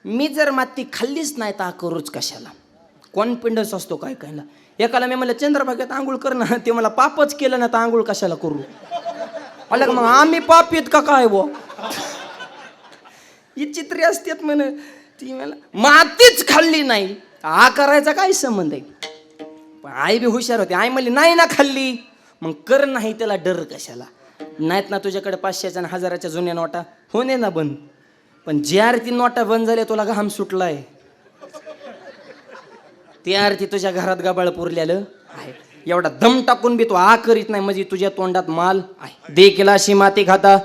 मी जर माती खाल्लीच नाही तर करूच कशाला. कॉन्फिडन्स असतो काय कायला. एकाला मी म्हणलं चंद्रभागेत आंघोळ कर ना, ते मला पापच केलं ना तर आंघोळ कशाला करू. आलं का मग आम्ही पापीत का काय बुवा. ही चित्रे असतात म्हण. ती मला मातीच खाल्ली नाही हा करायचा काय संबंध आहे. पण आई बी हुशार होती. आई म्हणली नाही ना खाल्ली मग कर नाही, त्याला डर कशाला. नाहीत ना तुझ्याकडे 500च्या आणि 1000च्या जुन्या नोटा होणे ना बंद. पण ज्या अर्थी नोटा बंद झाल्या तुला घाम सुटलाय त्या अर्थी तुझ्या घरात गबाळ पुरलेलं आहे. एवढा दम टाकून बी तू करीत नाही म्हणजे तुझ्या तोंडात माल आहे. देखील अशी माती खाता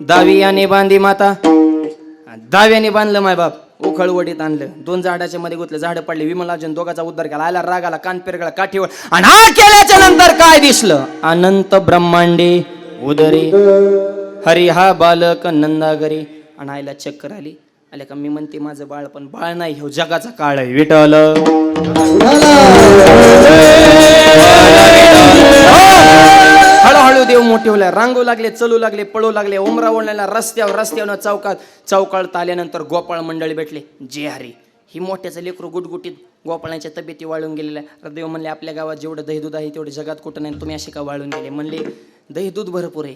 दावी याने बांधी माता. दाव्याने बांधलं माय बाप, उखळवडीत आणलं, 2 झाडाच्या मध्ये गुतलं, झाडं पडले, विमलार्जुन दोघाचा उद्धार केला. आला रागाला कान पेरगळा काठीवर आणि हा केल्याच्या नंतर काय दिसलं. अनंत ब्रह्मांडे उदरे हरी हा बालक नंदागरे. आणि आईला चक्कर आली. आल्या का मी म्हणते माझं बाळ, पण बाळ नाही हो जगाचा काळ आहे. विठ्ठल हळूहळू देव मोठे होल्या, रांगू लागले, चलू लागले, पळू लागले, उमरा ओढण्याला रस्त्यावर चौकात आल्यानंतर गोपाळ मंडळी भेटले. जे हरी ही मोठ्याचं लेकरू गुटगुटीत गोपाळांच्या तब्येती वाळून गेलेल्या. देव म्हणले आपल्या गावात जेवढं दहीदूध आहे तेवढे जगात कुठं नाही, तुम्ही असे का वाळून गेले. म्हणले दहीदूध भरपूर आहे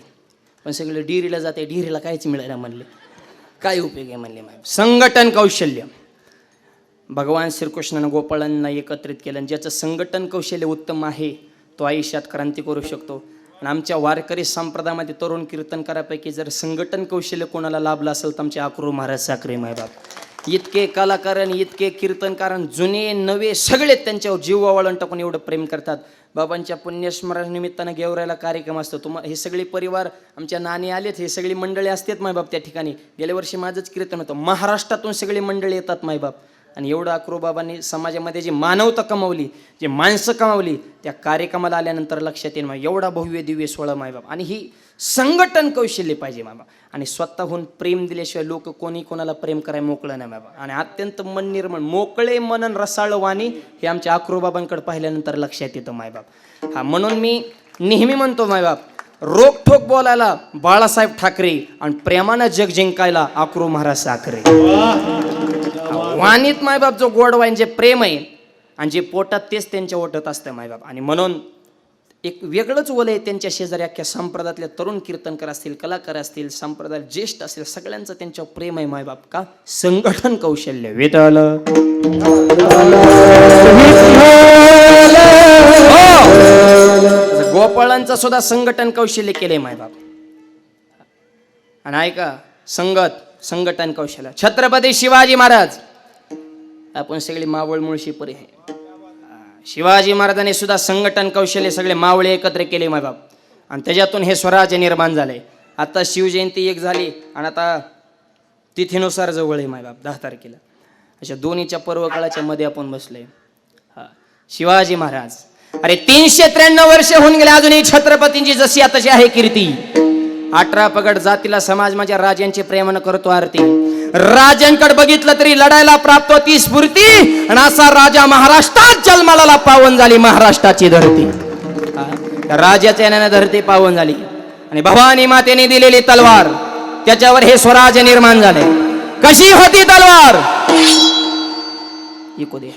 पण सगळे डिरीला जाते, डिरीला काहीच मिळायला. म्हणले काय उपयोग आहे. म्हणले संघटन कौशल्य. भगवान श्रीकृष्णानं गोपाळांना एकत्रित केलं. ज्याचं संघटन कौशल्य उत्तम आहे तो आयुष्यात क्रांती करू शकतो. आणि आमच्या वारकरी संप्रदायामध्ये तरुण कीर्तनकारापैकी जर संघटन कौशल्य कोणाला लाभलं असेल तर आमचे अक्रू महाराज साखरे मायबाप. इतके कलाकार आणि इतके कीर्तनकार जुने नवे सगळे त्यांच्यावर जीव वळण टाकून एवढं प्रेम करतात. बाबांच्या पुण्यस्मरणानिमित्तानं गेवरायला कार्यक्रम असतो. हे सगळे परिवार आमच्या नाणी आलेत, हे सगळी मंडळी असतात मायबाप त्या ठिकाणी. गेल्या वर्षी माझंच कीर्तन होतं. महाराष्ट्रातून सगळी मंडळी येतात मायबाप. आणि एवढं अक्रूबाबांनी समाजामध्ये जी मानवता कमावली, जी माणसं कमावली, त्या कार्यक्रमाला आल्यानंतर लक्षात येईल माय एवढा भव्य दिव्य सोहळा मायबाप. आणि ही संघटन कौशल्य पाहिजे मायबाप. आणि स्वतःहून प्रेम दिल्याशिवाय लोक कोणी कोणाला प्रेम करायला मोकळं नाही मायबाप. आणि अत्यंत मन निर्मळ मोकळे मनन रसाळ वाणी हे आमच्या अक्रूबाबांकडे पाहिल्यानंतर लक्षात येतं मायबाप. हा म्हणून मी नेहमी म्हणतो मायबाप, रोखठोक बोलायला बाळासाहेब ठाकरे आणि प्रेमानं जग जिंकायला अक्रू महाराज साखरे. वाणीत मायबाप जो गोड वाईन जे प्रेम आहे आणि जे पोटात तेच त्यांच्या ओटत असतं मायबाप. आणि म्हणून एक वेगळंच ओलं आहे त्यांच्या शेजारी अख्ख्या संप्रदायातले तरुण कीर्तनकार असतील, कलाकार असतील, संप्रदाय ज्येष्ठ असतील, सगळ्यांचं त्यांच्यावर प्रेम आहे मायबाप. का संघटन कौशल्य. विठ्ठल गोपाळांचं सुद्धा संघटन कौशल्य केले मायबाप. आणि ऐका संघटन कौशल्य. छत्रपती शिवाजी महाराज आपण सगळे मावळ मुळशी परी आहे. शिवाजी महाराजांनी सुद्धा संघटन कौशल्य सगळे मावळे एकत्र केले मायबाप. आणि त्याच्यातून हे स्वराज्य निर्माण झाले. आता शिवजयंती एक झाली आणि आता तिथीनुसार जवळ आहे मायबाप 10 तारखेला. अशा दोन्हीच्या पर्वकाळाच्या मध्ये आपण बसले. हा शिवाजी महाराज अरे 393 वर्ष होऊन गेले अजूनही छत्रपतींची जशी तशी आहे कीर्ती. 18 पगड जातीला समाज माझ्या राजांचे प्रेमानं करतो आरती. राजांकडे बघितलं तरी लढायला प्राप्त होती स्फूर्ती. आणि असा राजा महाराष्ट्रात जन्माला पावन झाली महाराष्ट्राची धरती. राजाच्या याने धरती पावन झाली. आणि भवानी मातेने दिलेली तलवार त्याच्यावर हे स्वराज्य निर्माण झाले. कशी होती तलवार इको दे.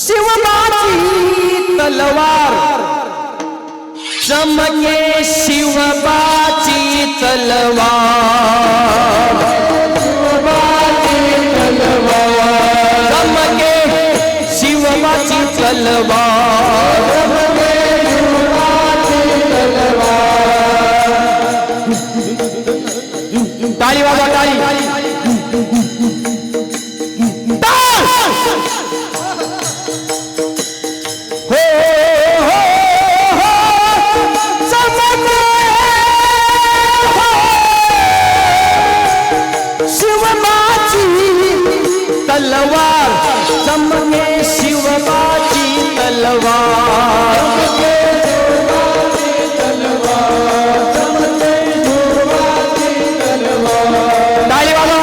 शिवबाची तलवार चमके, शिवबाची तलवार चमके, शिवबाची तलवार. टाळी वाजवा टाळी. तलवार चमके, शिवबाची तलवार. टाळी वाजवा.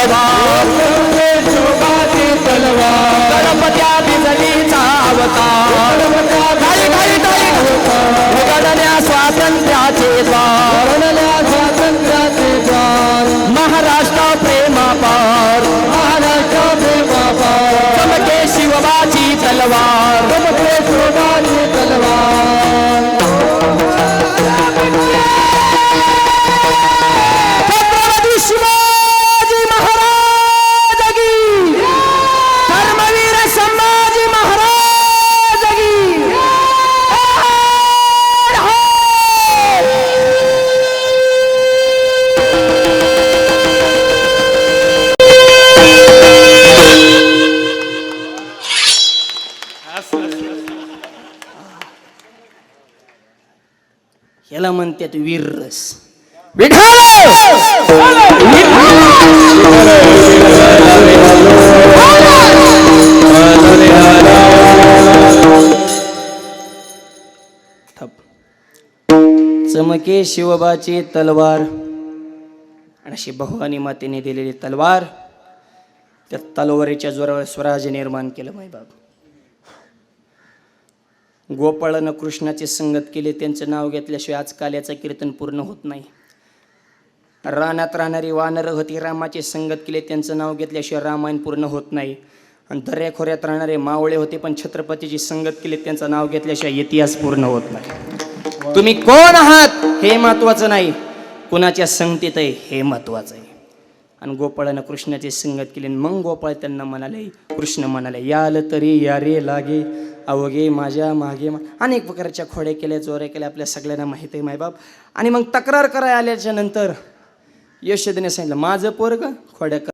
तलवार गणपत्या बिजलीचा अवतार खाली खाली खाली उघडल्या स्वातंत्र्याचे द्वार महाराष्ट्र प्रेमापार चमके शिवबाची तलवार छत्रपती शिवाजी महाराज की धर्मवीर संभाजी महाराज की याला म्हणतात वीर रस. चमके शिवबाची तलवार आणि अशी भवानी मातेने दिलेली तलवार, त्या तलवारीच्या जोरावर स्वराज्य निर्माण केलं मायबाप. गोपाळानं कृष्णाची संगत केली, त्यांचं नाव घेतल्याशिवाय आज काल्याचं कीर्तन पूर्ण होत नाही. रानात राहणारी वानरं होती, रामाची संगत केली, त्यांचं नाव घेतल्याशिवाय रामायण पूर्ण होत नाही. आणि दर्याखोऱ्यात राहणारे मावळे होते, पण छत्रपतीची संगत केली, त्यांचं नाव घेतल्याशिवाय इतिहास पूर्ण होत नाही. तुम्ही कोण आहात हे महत्वाचं नाही, कुणाच्या संगतीत आहे हे महत्वाचं आहे. आणि गोपाळानं कृष्णाची संगत केली. मग गोपाळ त्यांना म्हणाले, कृष्ण म्हणाले, याल तरी या रे लागे अवघे माझ्या मागे. अनेक प्रकारच्या खोड्या केल्या, चोऱ्या केल्या, आपल्या सगळ्यांना माहिती आहे मायबाप. आणि मग तक्रार करायला आल्याच्या नंतर यशोदेने सांगितलं, माझं पोरग खोड्या